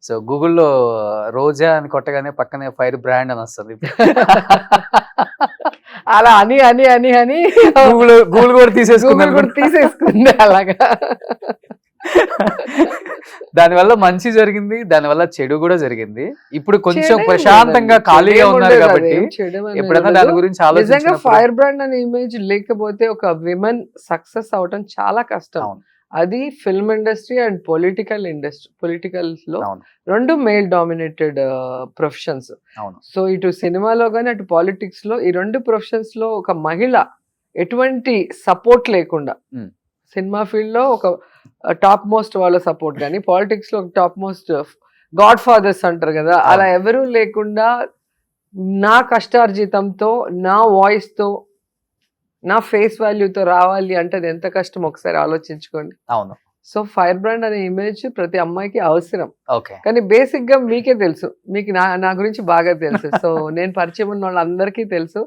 So గూగుల్‌లో రోజా అని కొట్టగానే పక్కనే ఫైర్ బ్రాండ్ అని వస్తది. అలా అని గూగుల్ గూగుల్ కూడా గూగుల్ కూడా తీసేసుకుంది అలాగా. దానివల్ల మంచి జరిగింది. దానివల్ల చెడు కూడా జరిగింది. ఇప్పుడు కొంచెం చెడేం ప్రశాంతంగా లేదండి. ఖాళీగా చెడేం ఉన్నారు ఉండదు, కాబట్టి అదేం చెడేమనేది ఎప్పుడైనా ఉండదు. దాని గురించి నిజంగా ఆలోచించినప్పుడు ఫైర్ బ్రాండ్ అనే ఇమేజ్ లేకపోతే ఒక విమెన్ సక్సెస్ అవటం చాలా కష్టం. అవును. అది ఫిల్మ్ ఇండస్ట్రీ అండ్ పొలిటికల్స్ లో అవును. రెండు మేల్ డామినేటెడ్ ప్రొఫెషన్స్. అవును. సో ఇటు సినిమాలో కానీ అటు పాలిటిక్స్ లో ఈ రెండు ప్రొఫెషన్స్ లో ఒక మహిళ ఎటువంటి సపోర్ట్ లేకుండా Hmm. సినిమా ఫీల్డ్ లో ఒక టాప్ మోస్ట్ వాళ్ళ సపోర్ట్ కానీ పాలిటిక్స్ లో ఒక టాప్ మోస్ట్ గాడ్ ఫాదర్స్ అంటారు కదా, అలా ఎవరూ లేకుండా నా కష్టార్జితంతో నా వాయిస్ తో నా ఫేస్ వాల్యూతో రావాలి అంటే అది ఎంత కష్టం ఒకసారి ఆలోచించుకోండి. అవును. సో ఫైర్ బ్రాండ్ అనే ఇమేజ్ ప్రతి అమ్మాయికి అవసరం. ఓకే. కానీ బేసిక్ గా మీకే తెలుసు, మీకు నా గురించి బాగా తెలుసు. సో నేను పరిచయం ఉన్న వాళ్ళందరికీ తెలుసు.